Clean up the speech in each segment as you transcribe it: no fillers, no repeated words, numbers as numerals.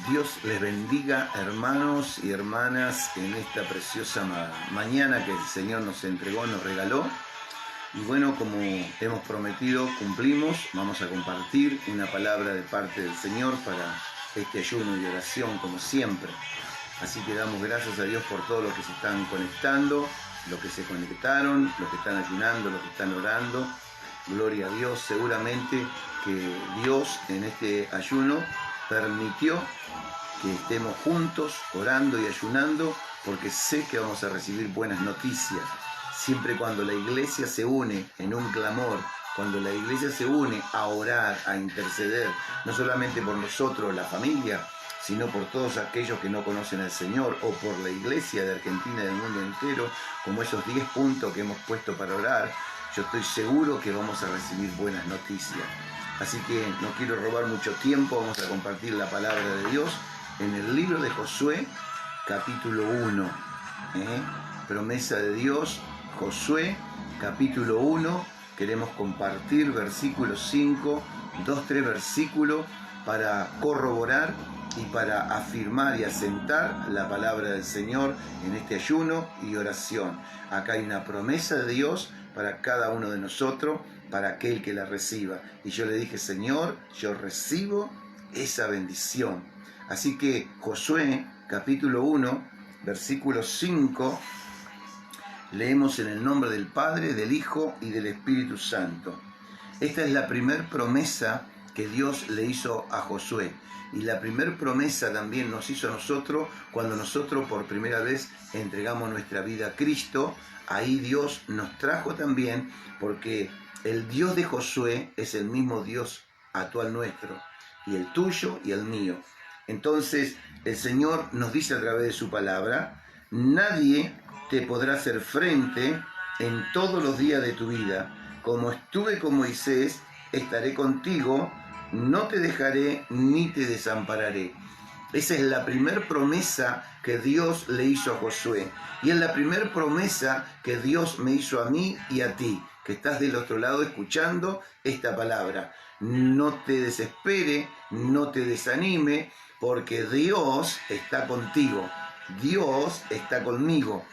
Dios les bendiga, hermanos y hermanas, en esta preciosa mañana que el Señor nos entregó, nos regaló. Y bueno, como hemos prometido, cumplimos. Vamos a compartir una palabra de parte del Señor para este ayuno y oración, como siempre. Así que damos gracias a Dios por todos los que se están conectando, los que se conectaron, los que están ayunando, los que están orando. Gloria a Dios. Seguramente que Dios en este ayuno permitió que estemos juntos orando y ayunando, porque sé que vamos a recibir buenas noticias. Siempre cuando la iglesia se une en un clamor, cuando la iglesia se une a orar, a interceder, no solamente por nosotros, la familia, sino por todos aquellos que no conocen al Señor, o por la iglesia de Argentina y del mundo entero, como esos 10 puntos que hemos puesto para orar, yo estoy seguro que vamos a recibir buenas noticias. Así que no quiero robar mucho tiempo, vamos a compartir la palabra de Dios en el libro de Josué, capítulo 1. Promesa de Dios, Josué, capítulo 1. Queremos compartir versículos 5, 2-3 versículos para corroborar y para afirmar y asentar la palabra del Señor en este ayuno y oración. Acá hay una promesa de Dios para cada uno de nosotros, para aquel que la reciba. Y yo le dije, Señor, yo recibo esa bendición. Así que Josué, capítulo 1, versículo 5, leemos en el nombre del Padre, del Hijo y del Espíritu Santo. Esta es la primer promesa que Dios le hizo a Josué. Y la primer promesa también nos hizo a nosotros cuando nosotros por primera vez entregamos nuestra vida a Cristo. Ahí Dios nos trajo también, porque el Dios de Josué es el mismo Dios actual nuestro, y el tuyo y el mío. Entonces el Señor nos dice a través de su palabra: nadie te podrá hacer frente en todos los días de tu vida. Como estuve con Moisés, estaré contigo, no te dejaré ni te desampararé. Esa es la primera promesa que Dios le hizo a Josué. Y es la primera promesa que Dios me hizo a mí y a ti, que estás del otro lado escuchando esta palabra. No te desespere, no te desanime, porque Dios está contigo. Dios está conmigo.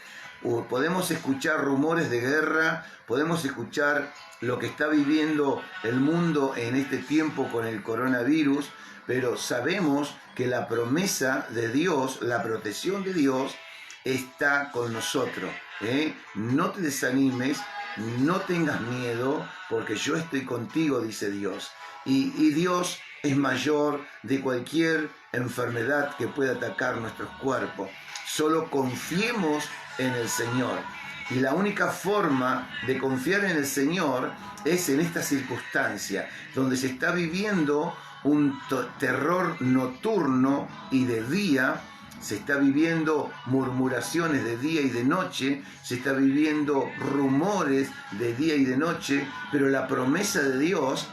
Podemos escuchar rumores de guerra, podemos escuchar lo que está viviendo el mundo en este tiempo con el coronavirus, pero sabemos que la promesa de Dios, la protección de Dios, está con nosotros. No te desanimes, no tengas miedo, porque yo estoy contigo, dice Dios. Y Dios es mayor de cualquier enfermedad que pueda atacar nuestros cuerpos. Solo confiemos en el Señor. Y la única forma de confiar en el Señor es en esta circunstancia, donde se está viviendo un terror nocturno y de día, se está viviendo murmuraciones de día y de noche, se está viviendo rumores de día y de noche, pero la promesa de Dios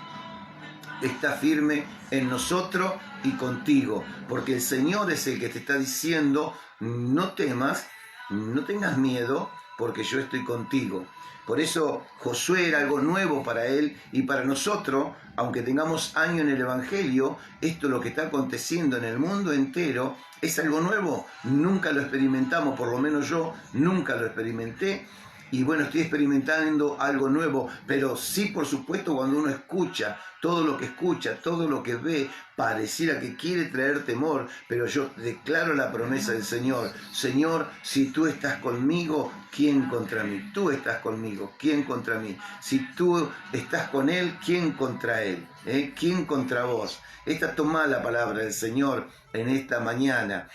está firme en nosotros y contigo, porque el Señor es el que te está diciendo: no temas, no tengas miedo, porque yo estoy contigo. Por eso Josué era algo nuevo para él y para nosotros, aunque tengamos años en el Evangelio. Esto, lo que está aconteciendo en el mundo entero, es algo nuevo. Nunca lo experimentamos, por lo menos yo nunca lo experimenté. Y bueno, estoy experimentando algo nuevo, pero sí, por supuesto, cuando uno escucha, todo lo que escucha, todo lo que ve, pareciera que quiere traer temor, pero yo declaro la promesa del Señor. Señor, si tú estás conmigo, ¿quién contra mí? Tú estás conmigo, ¿quién contra mí? Si tú estás con Él, ¿quién contra Él? ¿Quién contra vos? Esta toma la palabra del Señor en esta mañana.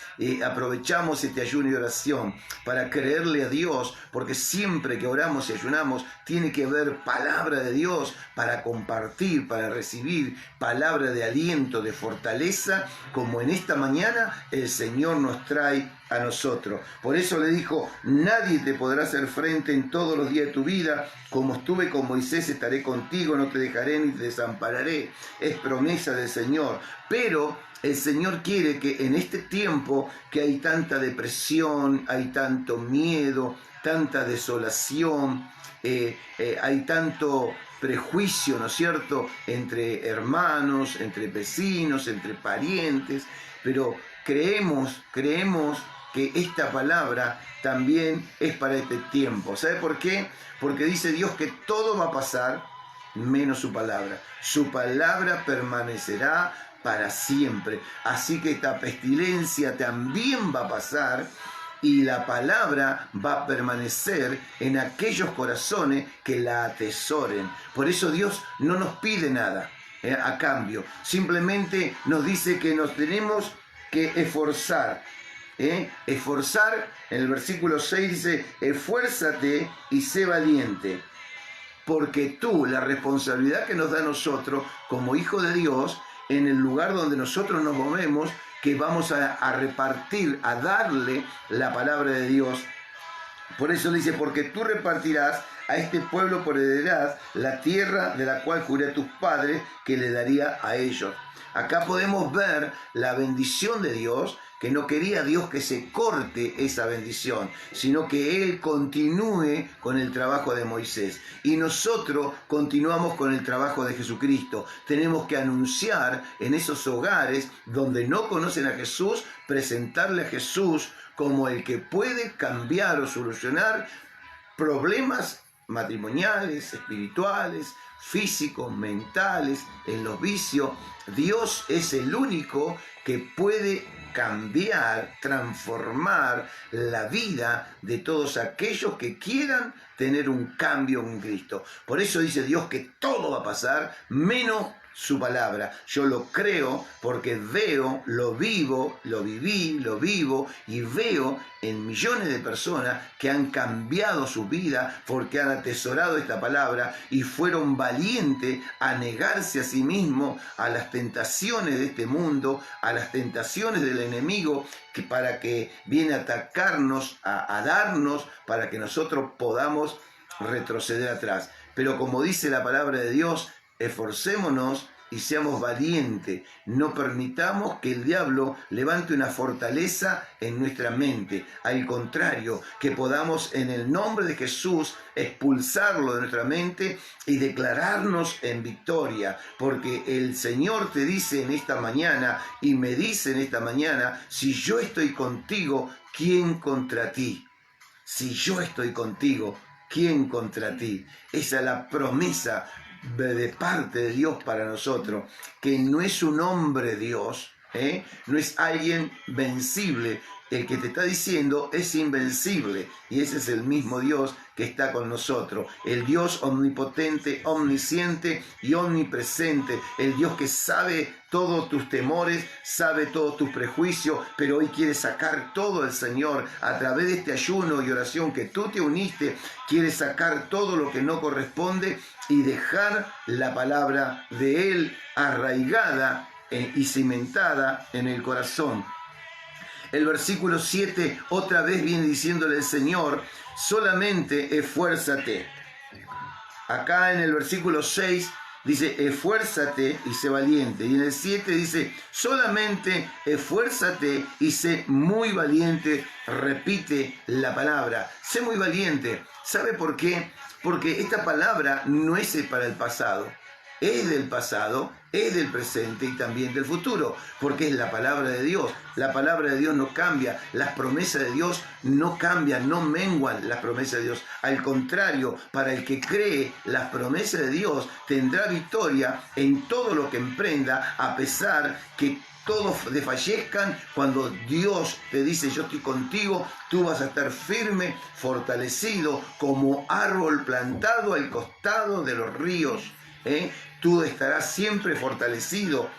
Aprovechamos este ayuno y oración para creerle a Dios, porque siempre que oramos y ayunamos tiene que haber palabra de Dios para compartir, para recibir palabra de aliento, de fortaleza, como en esta mañana el Señor nos trae a nosotros. Por eso le dijo: nadie te podrá hacer frente en todos los días de tu vida. Como estuve con Moisés, estaré contigo, no te dejaré ni te desampararé. Es promesa del Señor. Pero el Señor quiere que en este tiempo que hay tanta depresión, hay tanto miedo, tanta desolación, hay tanto prejuicio, ¿no es cierto?, entre hermanos, entre vecinos, entre parientes, pero creemos que esta palabra también es para este tiempo. ¿Sabe por qué? Porque dice Dios que todo va a pasar menos su palabra. Su palabra permanecerá para siempre. Así que esta pestilencia también va a pasar y la palabra va a permanecer en aquellos corazones que la atesoren. Por eso Dios no nos pide nada a cambio. Simplemente nos dice que nos tenemos que esforzar. Esforzar, en el versículo 6 dice, esfuérzate y sé valiente. Porque tú, la responsabilidad que nos da a nosotros como hijos de Dios, en el lugar donde nosotros nos movemos, que vamos a repartir, a darle la palabra de Dios. Por eso dice, porque tú repartirás a este pueblo por heredad la tierra de la cual juré a tus padres que le daría a ellos. Acá podemos ver la bendición de Dios, que no quería Dios que se corte esa bendición, sino que Él continúe con el trabajo de Moisés. Y nosotros continuamos con el trabajo de Jesucristo. Tenemos que anunciar en esos hogares donde no conocen a Jesús, presentarle a Jesús como el que puede cambiar o solucionar problemas matrimoniales, espirituales, físicos, mentales, en los vicios. Dios es el único que puede cambiar, transformar la vida de todos aquellos que quieran tener un cambio en Cristo. Por eso dice Dios que todo va a pasar, menos su palabra. Yo lo creo porque veo, lo vivo, lo viví, lo vivo y veo en millones de personas que han cambiado su vida porque han atesorado esta palabra y fueron valientes a negarse a sí mismos a las tentaciones de este mundo, a las tentaciones del enemigo para que viene a atacarnos, a darnos, para que nosotros podamos retroceder atrás. Pero como dice la palabra de Dios, esforcémonos y seamos valientes. No permitamos que el diablo levante una fortaleza en nuestra mente. Al contrario, que podamos en el nombre de Jesús expulsarlo de nuestra mente y declararnos en victoria. Porque el Señor te dice en esta mañana y me dice en esta mañana, si yo estoy contigo, ¿quién contra ti? Si yo estoy contigo, ¿quién contra ti? Esa es la promesa de parte de Dios para nosotros, que no es un hombre Dios, no es alguien vencible. El que te está diciendo es invencible y ese es el mismo Dios que está con nosotros, el Dios omnipotente, omnisciente y omnipresente, el Dios que sabe todos tus temores, sabe todos tus prejuicios, pero hoy quiere sacar todo el Señor a través de este ayuno y oración que tú te uniste, quiere sacar todo lo que no corresponde y dejar la palabra de Él arraigada y cimentada en el corazón. El versículo 7 otra vez viene diciéndole el Señor, solamente esfuérzate. Acá en el versículo 6 dice, esfuérzate y sé valiente. Y en el 7 dice, solamente esfuérzate y sé muy valiente. Repite la palabra, sé muy valiente. ¿Sabe por qué? Porque esta palabra no es para el pasado. Es del pasado, es del presente y también del futuro, porque es la palabra de Dios. La palabra de Dios no cambia, las promesas de Dios no cambian, no menguan las promesas de Dios. Al contrario, para el que cree las promesas de Dios tendrá victoria en todo lo que emprenda, a pesar que todos desfallezcan. Cuando Dios te dice yo estoy contigo, tú vas a estar firme, fortalecido, como árbol plantado al costado de los ríos. Tú estarás siempre fortalecido.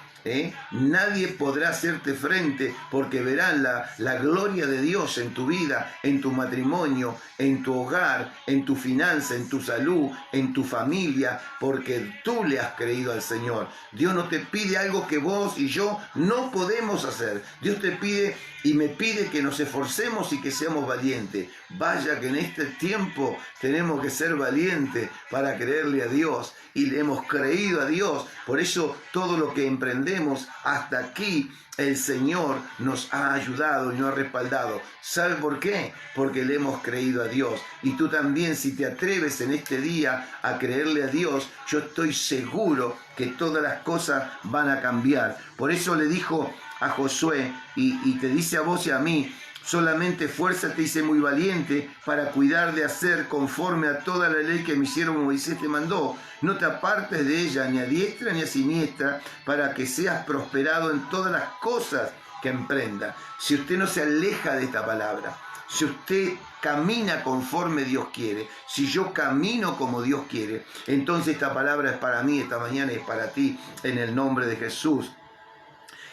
Nadie podrá hacerte frente porque verán la gloria de Dios en tu vida, en tu matrimonio, en tu hogar, en tu finanza, en tu salud, en tu familia, porque tú le has creído al Señor. Dios no te pide algo que vos y yo no podemos hacer. Dios te pide y me pide que nos esforcemos y que seamos valientes. Vaya que en este tiempo tenemos que ser valientes para creerle a Dios y le hemos creído a Dios. Por eso todo lo que emprendemos entendemos, hasta aquí el Señor nos ha ayudado y nos ha respaldado. ¿Sabe por qué? Porque le hemos creído a Dios. Y tú también, si te atreves en este día a creerle a Dios, yo estoy seguro que todas las cosas van a cambiar. Por eso le dijo a Josué y te dice a vos y a mí: solamente esfuérzate y sé muy valiente para cuidar de hacer conforme a toda la ley que mi siervo Moisés te mandó. No te apartes de ella ni a diestra ni a siniestra, para que seas prosperado en todas las cosas que emprenda. Si usted no se aleja de esta palabra, si usted camina conforme Dios quiere, si yo camino como Dios quiere, entonces esta palabra es para mí, esta mañana es para ti, en el nombre de Jesús.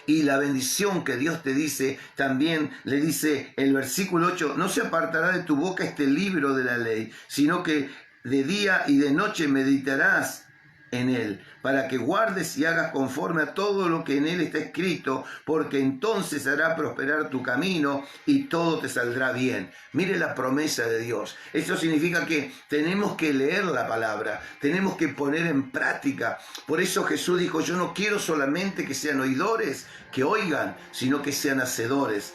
Y la bendición que Dios te dice, también le dice el versículo 8, no se apartará de tu boca este libro de la ley, sino que de día y de noche meditarás en él, para que guardes y hagas conforme a todo lo que en él está escrito, porque entonces hará prosperar tu camino y todo te saldrá bien. Mire la promesa de Dios. Esto significa que tenemos que leer la palabra, tenemos que poner en práctica. Por eso Jesús dijo: yo no quiero solamente que sean oidores, que oigan, sino que sean hacedores.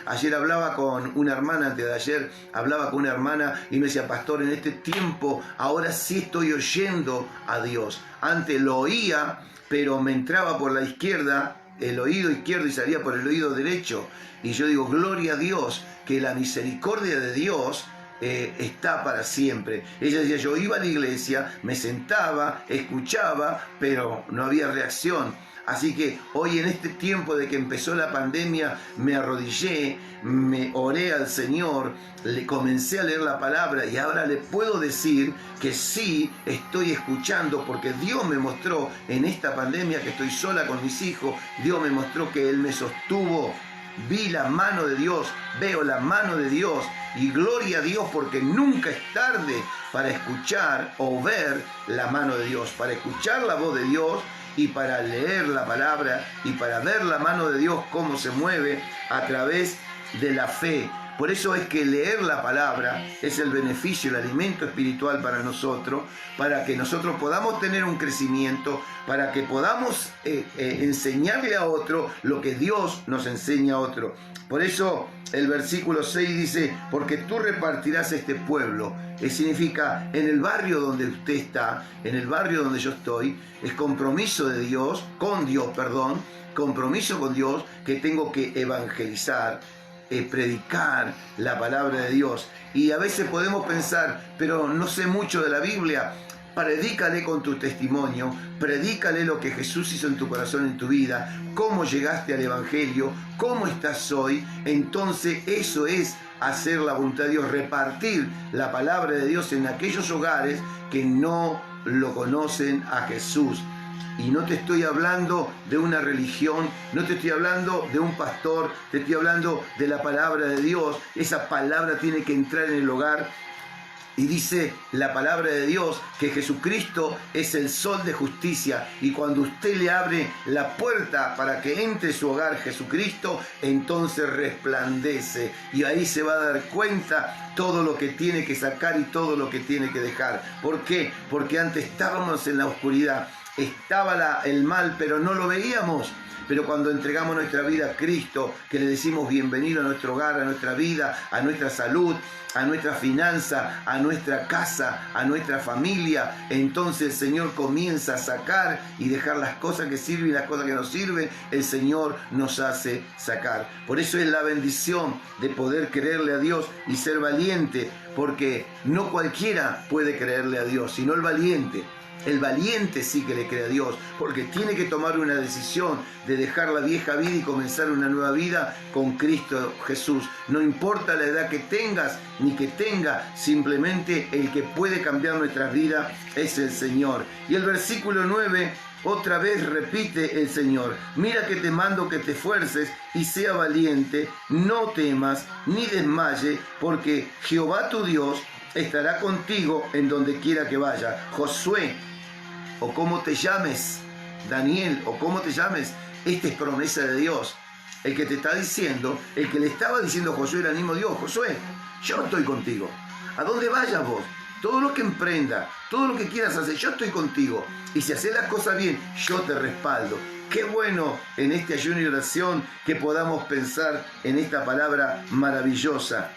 Ayer hablaba con una hermana, antes de ayer hablaba con una hermana y me decía: pastor, en este tiempo ahora sí estoy oyendo a Dios. Antes lo oía, pero me entraba por la izquierda, el oído izquierdo, y salía por el oído derecho. Y yo digo: gloria a Dios, que la misericordia de Dios está para siempre. Ella decía: yo iba a la iglesia, me sentaba, escuchaba, pero no había reacción. Así que hoy, en este tiempo de que empezó la pandemia, me arrodillé, me oré al Señor, le comencé a leer la palabra y ahora le puedo decir que sí estoy escuchando, porque Dios me mostró en esta pandemia que estoy sola con mis hijos. Dios me mostró que Él me sostuvo. Vi la mano de Dios, veo la mano de Dios, y gloria a Dios, porque nunca es tarde para escuchar o ver la mano de Dios, para escuchar la voz de Dios y para leer la palabra y para ver la mano de Dios cómo se mueve a través de la fe. Por eso es que leer la palabra es el beneficio, el alimento espiritual para nosotros, para que nosotros podamos tener un crecimiento, para que podamos enseñarle a otro lo que Dios nos enseña a otro. Por eso el versículo 6 dice: porque tú repartirás este pueblo. Significa, en el barrio donde usted está, en el barrio donde yo estoy, es compromiso de Dios, compromiso con Dios, que tengo que evangelizar, predicar la palabra de Dios. Y a veces podemos pensar: pero no sé mucho de la Biblia. Predícale con tu testimonio, predícale lo que Jesús hizo en tu corazón, en tu vida, cómo llegaste al Evangelio, cómo estás hoy. Entonces eso es hacer la voluntad de Dios, repartir la palabra de Dios en aquellos hogares que no lo conocen a Jesús. Y no te estoy hablando de una religión, no te estoy hablando de un pastor, te estoy hablando de la palabra de Dios. Esa palabra tiene que entrar en el hogar. Y dice la palabra de Dios que Jesucristo es el sol de justicia, y cuando usted le abre la puerta para que entre su hogar Jesucristo, entonces resplandece, y ahí se va a dar cuenta todo lo que tiene que sacar y todo lo que tiene que dejar. ¿Por qué? Porque antes estábamos en la oscuridad, estaba el mal, pero no lo veíamos. Pero cuando entregamos nuestra vida a Cristo, que le decimos bienvenido a nuestro hogar, a nuestra vida, a nuestra salud, a nuestra finanza, a nuestra casa, a nuestra familia, entonces el Señor comienza a sacar y dejar las cosas que sirven y las cosas que no sirven. El Señor nos hace sacar. Por eso es la bendición de poder creerle a Dios y ser valiente, porque no cualquiera puede creerle a Dios, sino el valiente. El valiente sí que le cree a Dios, porque tiene que tomar una decisión de dejar la vieja vida y comenzar una nueva vida con Cristo Jesús. No importa la edad que tengas ni que tenga, simplemente el que puede cambiar nuestras vidas es el Señor. Y el versículo 9, otra vez repite el Señor: mira que te mando que te esfuerces y sea valiente, no temas ni desmayes, porque Jehová tu Dios estará contigo en donde quiera que vaya. Josué, o como te llames, Daniel, o como te llames, esta es promesa de Dios. El que te está diciendo, el que le estaba diciendo a Josué era el mismo Dios: Josué, yo estoy contigo. A donde vayas vos, todo lo que emprenda, todo lo que quieras hacer, yo estoy contigo. Y si haces las cosas bien, yo te respaldo. Qué bueno en este ayuno y oración que podamos pensar en esta palabra maravillosa.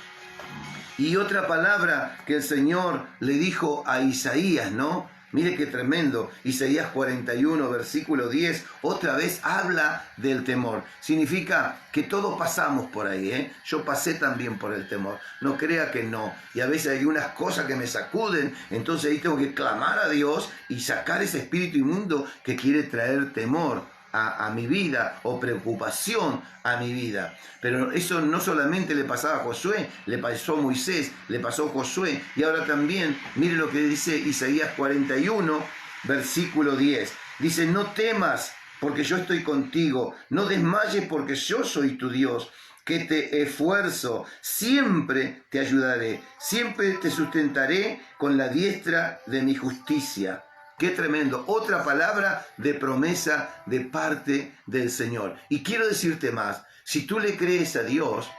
Y otra palabra que el Señor le dijo a Isaías, ¿no? Mire qué tremendo. Isaías 41, versículo 10, otra vez habla del temor. Significa que todos pasamos por ahí, ¿eh? Yo pasé también por el temor. No crea que no. Y a veces hay unas cosas que me sacuden, entonces ahí tengo que clamar a Dios y sacar ese espíritu inmundo que quiere traer temor a mi vida o preocupación a mi vida. Pero eso no solamente le pasaba a Josué, le pasó a Moisés, le pasó a Josué, y ahora también, mire lo que dice Isaías 41, versículo 10. Dice, no temas porque yo estoy contigo, no desmayes porque yo soy tu Dios, que te esfuerzo, siempre te ayudaré, siempre te sustentaré con la diestra de mi justicia. Qué tremendo. Otra palabra de promesa de parte del Señor. Y quiero decirte más. Si tú le crees a Dios,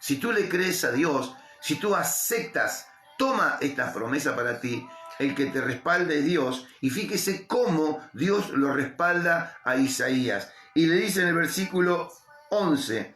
si tú aceptas, toma esta promesa para ti, el que te respalde es Dios. Y fíjese cómo Dios lo respalda a Isaías. Y le dice en el versículo 11,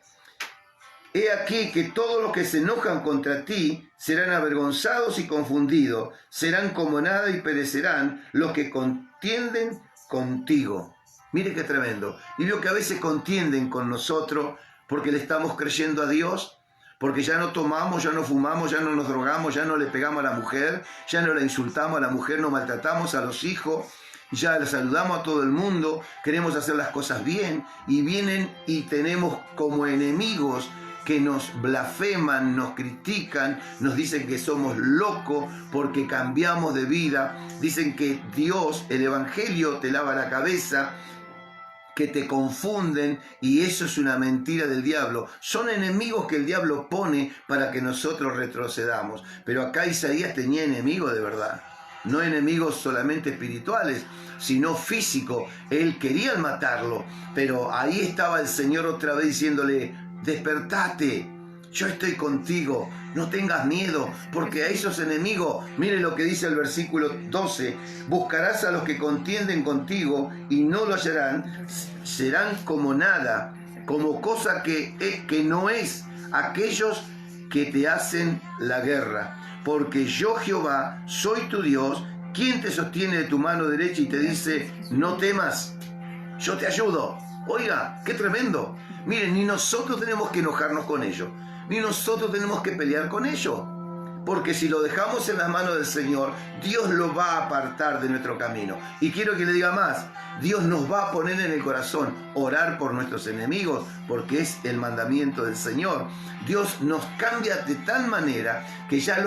he aquí que todos los que se enojan contra ti serán avergonzados y confundidos, serán como nada y perecerán los que contienden contigo. Mire qué tremendo. Y veo que a veces contienden con nosotros porque le estamos creyendo a Dios, porque ya no tomamos, ya no fumamos, ya no nos drogamos, ya no le pegamos a la mujer, ya no la insultamos a la mujer, no maltratamos a los hijos, ya le saludamos a todo el mundo, queremos hacer las cosas bien y vienen y tenemos como enemigos que nos blasfeman, nos critican, nos dicen que somos locos porque cambiamos de vida, dicen que Dios, el Evangelio te lava la cabeza, que te confunden, y eso es una mentira del diablo. Son enemigos que el diablo pone para que nosotros retrocedamos. Pero acá Isaías tenía enemigos de verdad, no enemigos solamente espirituales, sino físicos. Él quería matarlo, pero ahí estaba el Señor otra vez diciéndole, despertate, yo estoy contigo, no tengas miedo, porque a esos enemigos, mire lo que dice el versículo 12, buscarás a los que contienden contigo y no lo hallarán, serán como nada, como cosa que no es, aquellos que te hacen la guerra, porque yo Jehová soy tu Dios, quien te sostiene de tu mano derecha y te dice, no temas, yo te ayudo. Oiga, qué tremendo. Miren, ni nosotros tenemos que enojarnos con ellos, ni nosotros tenemos que pelear con ellos, porque si lo dejamos en las manos del Señor, Dios lo va a apartar de nuestro camino. Y quiero que le diga más, Dios nos va a poner en el corazón orar por nuestros enemigos, porque es el mandamiento del Señor. Dios nos cambia de tal manera que ya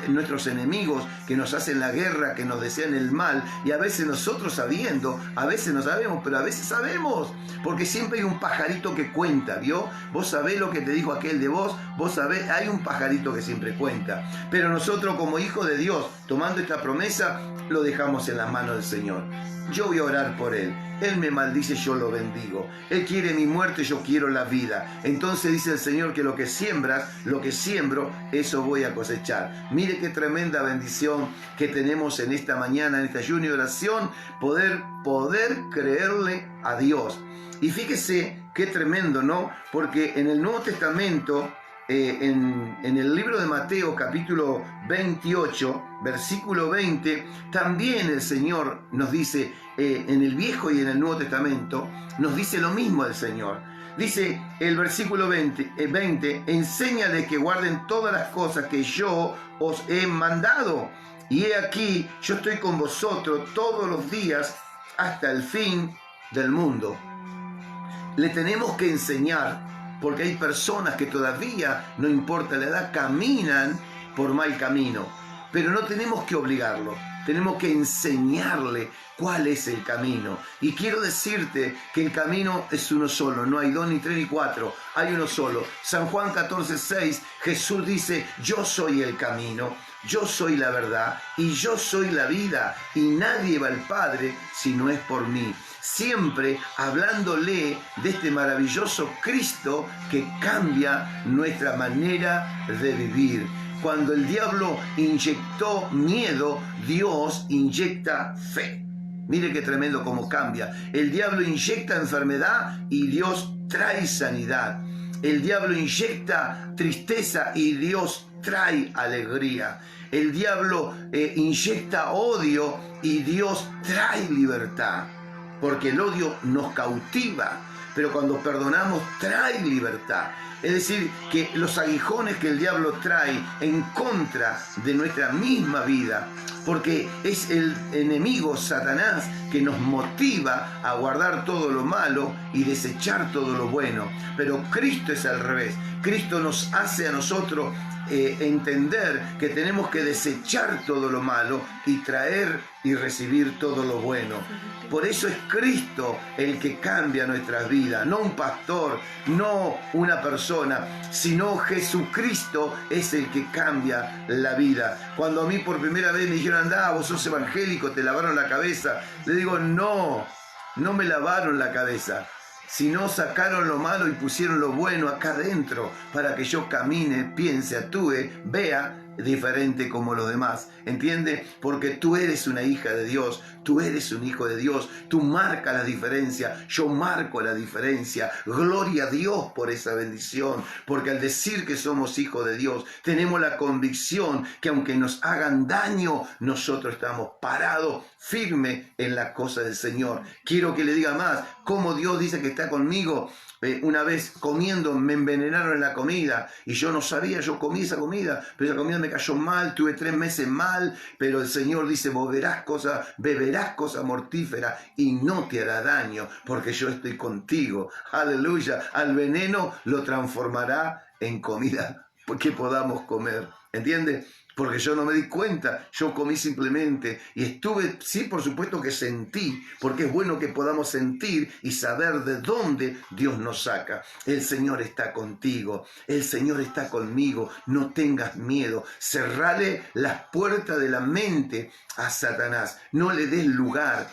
nuestros enemigos que nos hacen la guerra, que nos desean el mal, y a veces nosotros sabiendo, a veces no sabemos, pero a veces sabemos, porque siempre hay un pajarito que cuenta, ¿vio? Vos sabés lo que te dijo aquel de vos sabés, hay un pajarito que siempre cuenta. Pero nosotros como hijos de Dios, tomando esta promesa, lo dejamos en las manos del Señor. Yo voy a orar por él. Él me maldice, yo lo bendigo. Él quiere mi muerte, yo quiero la vida. Entonces dice el Señor que lo que siembras, lo que siembro, eso voy a cosechar. Mire qué tremenda bendición que tenemos en esta mañana, en esta ayuno y oración, poder creerle a Dios. Y fíjese qué tremendo, ¿no? Porque en el Nuevo Testamento, en el libro de Mateo capítulo 28 versículo 20, también el Señor nos dice, en el Viejo y en el Nuevo Testamento nos dice lo mismo el Señor. Dice el versículo 20, enséñale que guarden todas las cosas que yo os he mandado, y he aquí yo estoy con vosotros todos los días hasta el fin del mundo. Le tenemos que enseñar, porque hay personas que todavía, no importa la edad, caminan por mal camino. Pero no tenemos que obligarlo, tenemos que enseñarle cuál es el camino. Y quiero decirte que el camino es uno solo, no hay 2, ni 3, ni 4, hay uno solo. San Juan 14:6, Jesús dice, yo soy el camino, yo soy la verdad y yo soy la vida, y nadie va al Padre si no es por mí. Siempre hablándole de este maravilloso Cristo que cambia nuestra manera de vivir. Cuando el diablo inyectó miedo, Dios inyecta fe. Mire qué tremendo cómo cambia. El diablo inyecta enfermedad y Dios trae sanidad. El diablo inyecta tristeza y Dios trae alegría. El diablo inyecta odio y Dios trae libertad. Porque el odio nos cautiva, pero cuando perdonamos trae libertad. Es decir, que los aguijones que el diablo trae en contra de nuestra misma vida, porque es el enemigo Satanás que nos motiva a guardar todo lo malo y desechar todo lo bueno. Pero Cristo es al revés. Cristo nos hace a nosotros entender que tenemos que desechar todo lo malo y traer y recibir todo lo bueno. Por eso es Cristo el que cambia nuestras vidas, no un pastor, no una persona, sino Jesucristo es el que cambia la vida. Cuando a mí por primera vez me dijeron, andá, vos sos evangélico, te lavaron la cabeza, le digo, no me lavaron la cabeza, sino sacaron lo malo y pusieron lo bueno acá adentro para que yo camine, piense, actúe, vea diferente como los demás, ¿entiende? Porque tú eres una hija de Dios, tú eres un hijo de Dios, tú marcas la diferencia, yo marco la diferencia. Gloria a Dios por esa bendición, porque al decir que somos hijos de Dios, tenemos la convicción que aunque nos hagan daño, nosotros estamos parados, firmes en la cosa del Señor. Quiero que le diga más, como Dios dice que está conmigo. Una vez comiendo me envenenaron en la comida y yo no sabía, yo comí esa comida, pero esa comida me cayó mal, tuve 3 meses mal, pero el Señor dice, vos beberás cosas mortíferas y no te hará daño, porque yo estoy contigo. Aleluya, al veneno lo transformará en comida que podamos comer, ¿entiendes? Porque yo no me di cuenta, yo comí simplemente y estuve, sí, por supuesto que sentí, porque es bueno que podamos sentir y saber de dónde Dios nos saca. El Señor está contigo, el Señor está conmigo, no tengas miedo, cerrale las puertas de la mente a Satanás, no le des lugar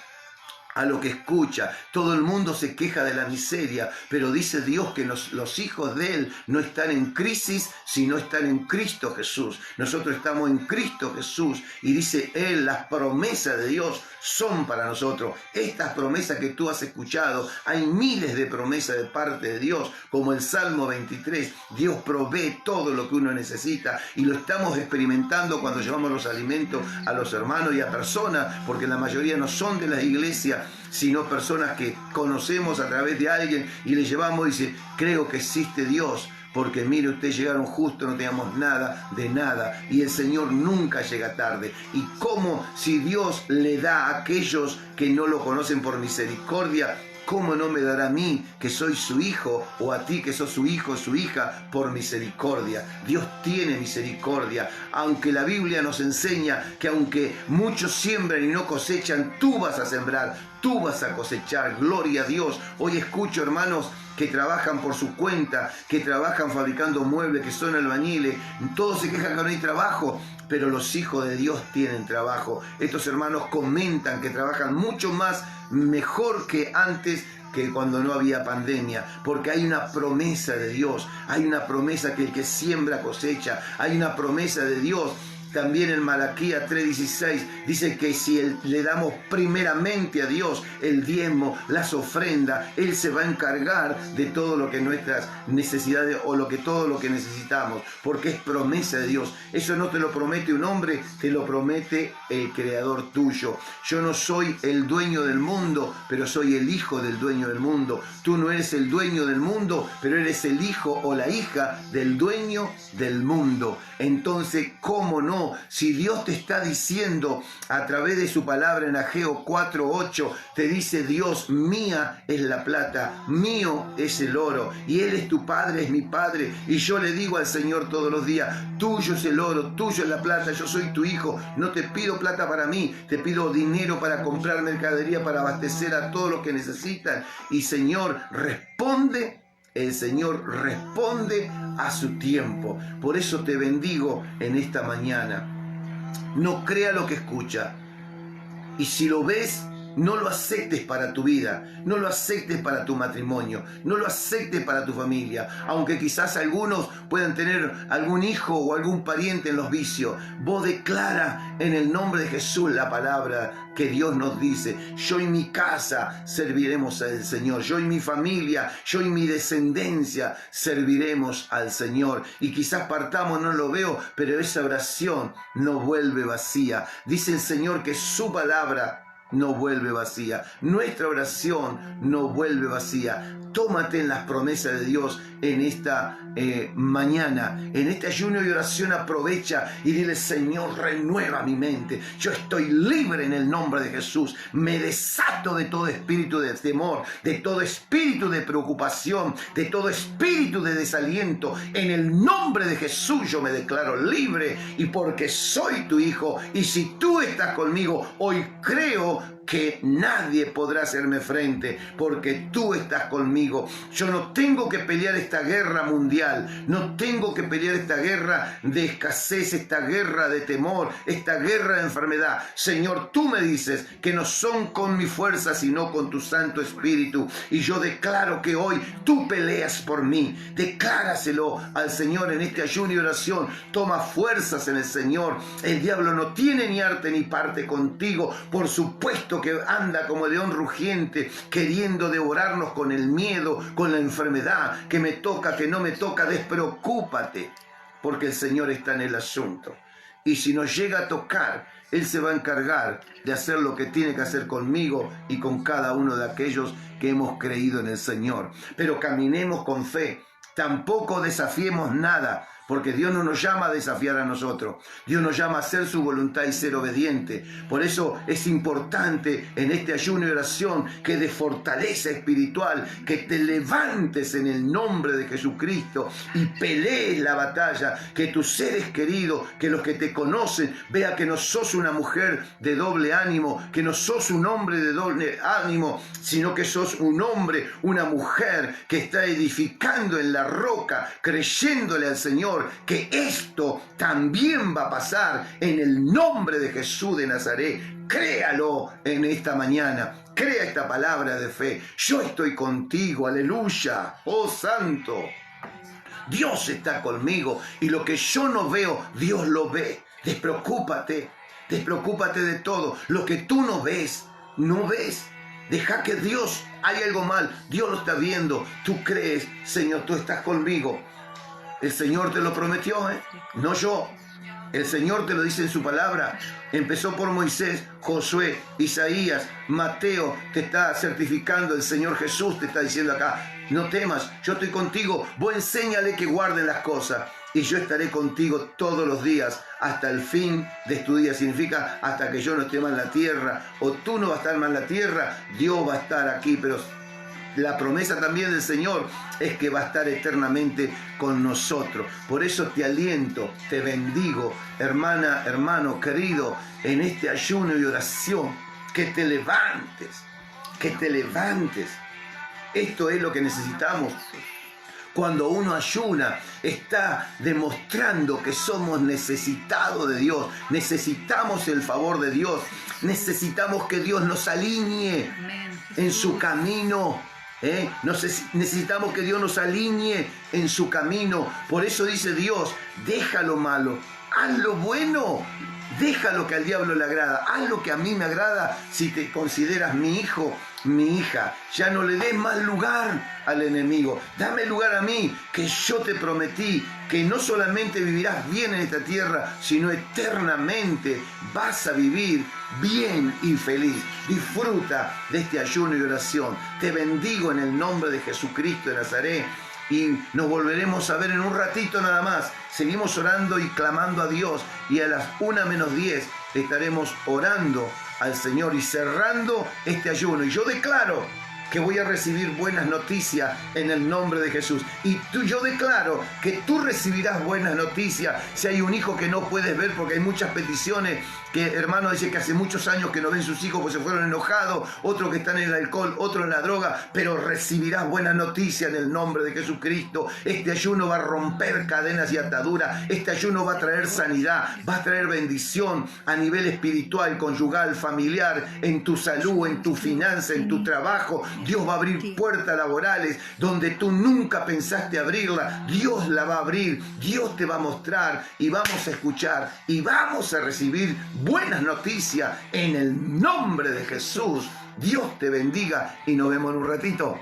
a lo que escucha. Todo el mundo se queja de la miseria, pero dice Dios que los hijos de Él no están en crisis, sino están en Cristo Jesús. Nosotros estamos en Cristo Jesús y dice Él, las promesas de Dios son para nosotros. Estas promesas que tú has escuchado, hay miles de promesas de parte de Dios, como el Salmo 23. Dios provee todo lo que uno necesita y lo estamos experimentando cuando llevamos los alimentos a los hermanos y a personas, porque la mayoría no son de las iglesias, sino personas que conocemos a través de alguien y le llevamos y dice, creo que existe Dios, porque mire, ustedes llegaron justo, no teníamos nada de nada, y el Señor nunca llega tarde. Y como si Dios le da a aquellos que no lo conocen por misericordia, ¿cómo no me dará a mí, que soy su hijo, o a ti, que sos su hijo o su hija, por misericordia? Dios tiene misericordia. Aunque la Biblia nos enseña que aunque muchos siembran y no cosechan, tú vas a sembrar, tú vas a cosechar. Gloria a Dios. Hoy escucho hermanos que trabajan por su cuenta, que trabajan fabricando muebles, que son albañiles, todos se quejan que no hay trabajo, pero los hijos de Dios tienen trabajo. Estos hermanos comentan que trabajan mucho más, mejor que antes, que cuando no había pandemia, porque hay una promesa de Dios, hay una promesa que el que siembra cosecha, hay una promesa de Dios. También en Malaquías 3:16 dice que si le damos primeramente a Dios el diezmo, las ofrendas, Él se va a encargar de todo lo que nuestras necesidades o todo lo que necesitamos, porque es promesa de Dios. Eso no te lo promete un hombre, te lo promete el Creador tuyo. Yo no soy el dueño del mundo, pero soy el hijo del dueño del mundo. Tú no eres el dueño del mundo, pero eres el hijo o la hija del dueño del mundo. Entonces, ¿cómo no? Si Dios te está diciendo a través de su palabra en Ageo 4:8, te dice Dios, mía es la plata, mío es el oro, y Él es tu Padre, es mi Padre, y yo le digo al Señor todos los días, tuyo es el oro, tuyo es la plata, yo soy tu hijo, no te pido plata para mí, te pido dinero para comprar mercadería, para abastecer a todos los que necesitan, y Señor, responde. El Señor responde a su tiempo. Por eso te bendigo en esta mañana. No crea lo que escucha. Y si lo ves, No lo aceptes para tu vida, no lo aceptes para tu matrimonio, no lo aceptes para tu familia, aunque quizás algunos puedan tener algún hijo o algún pariente en los vicios. Vos declara en el nombre de Jesús la palabra que Dios nos dice: yo y mi casa serviremos al Señor, yo y mi familia, yo y mi descendencia serviremos al Señor. Y quizás partamos, no lo veo, pero esa oración no vuelve vacía. Dice el Señor que su palabra no vuelve vacía. Nuestra oración no vuelve vacía. Tómate en las promesas de Dios en esta mañana. En este ayuno y oración aprovecha y dile: Señor, renueva mi mente. Yo estoy libre en el nombre de Jesús. Me desato de todo espíritu de temor, de todo espíritu de preocupación, de todo espíritu de desaliento. En el nombre de Jesús yo me declaro libre, y porque soy tu hijo, y si tú estás conmigo, hoy creo que nadie podrá hacerme frente, porque tú estás conmigo. Yo no tengo que pelear esta guerra mundial, no tengo que pelear esta guerra de escasez, esta guerra de temor, esta guerra de enfermedad. Señor, tú me dices que no son con mi fuerza, sino con tu Santo Espíritu, y yo declaro que hoy tú peleas por mí. Decláraselo al Señor en este ayuno y oración. Toma fuerzas en el Señor. El diablo no tiene ni arte ni parte contigo. Por supuesto que anda como león rugiente, queriendo devorarnos con el miedo, con la enfermedad, que me toca, que no me toca. Despreocúpate, porque el Señor está en el asunto. Y si nos llega a tocar, Él se va a encargar de hacer lo que tiene que hacer conmigo y con cada uno de aquellos que hemos creído en el Señor. Pero caminemos con fe, tampoco desafiemos nada, porque Dios no nos llama a desafiar a nosotros. Dios nos llama a hacer su voluntad y ser obediente. Por eso es importante en este ayuno y oración que de fortaleza espiritual, que te levantes en el nombre de Jesucristo y pelees la batalla, que tus seres queridos, que los que te conocen, vean que no sos una mujer de doble ánimo, que no sos un hombre de doble ánimo, sino que sos un hombre, una mujer que está edificando en la roca, creyéndole al Señor, que esto también va a pasar en el nombre de Jesús de Nazaret. Créalo en esta mañana, crea esta palabra de fe. Yo estoy contigo, aleluya, oh santo. Dios está conmigo, y lo que yo no veo, Dios lo ve. Despreocúpate de todo. Lo que tú no ves, no ves. Deja que Dios, hay algo mal, Dios lo está viendo. Tú crees: Señor, tú estás conmigo. El Señor te lo prometió, no yo. El Señor te lo dice en su palabra. Empezó por Moisés, Josué, Isaías, Mateo. Te está certificando el Señor Jesús. Te está diciendo acá: no temas, yo estoy contigo. Vos enséñale que guarden las cosas, y yo estaré contigo todos los días hasta el fin de tu día. Significa hasta que yo no esté más en la tierra, o tú no vas a estar más en la tierra, Dios va a estar aquí. Pero la promesa también del Señor es que va a estar eternamente con nosotros. Por eso te aliento, te bendigo, hermana, hermano querido, en este ayuno y oración, que te levantes, que te levantes. Esto es lo que necesitamos. Cuando uno ayuna, está demostrando que somos necesitados de Dios. Necesitamos el favor de Dios. Necesitamos que Dios nos alinee en su camino. Necesitamos que Dios nos alinee en su camino. Por eso dice Dios: deja lo malo, haz lo bueno. Deja lo que al diablo le agrada, haz lo que a mí me agrada. Si te consideras mi hijo, mi hija, ya no le des más lugar al enemigo. Dame lugar a mí, que yo te prometí que no solamente vivirás bien en esta tierra, sino eternamente vas a vivir bien y feliz. Disfruta de este ayuno y oración. Te bendigo en el nombre de Jesucristo de Nazaret. Y nos volveremos a ver en un ratito nada más. Seguimos orando y clamando a Dios, y a las 1:10 estaremos orando al Señor y cerrando este ayuno. Y yo declaro que voy a recibir buenas noticias en el nombre de Jesús. Y yo declaro que tú recibirás buenas noticias. Si hay un hijo que no puedes ver porque hay muchas peticiones, que hermano dice que hace muchos años que no ven sus hijos porque se fueron enojados, otros que están en el alcohol, otros en la droga, pero recibirás buenas noticias en el nombre de Jesucristo. Este ayuno va a romper cadenas y ataduras. Este ayuno va a traer sanidad, va a traer bendición a nivel espiritual, conyugal, familiar, en tu salud, en tu finanza, en tu trabajo. Dios va a abrir puertas laborales donde tú nunca pensaste abrirla. Dios la va a abrir, Dios te va a mostrar y vamos a escuchar y vamos a recibir buenas noticias en el nombre de Jesús. Dios te bendiga y nos vemos en un ratito.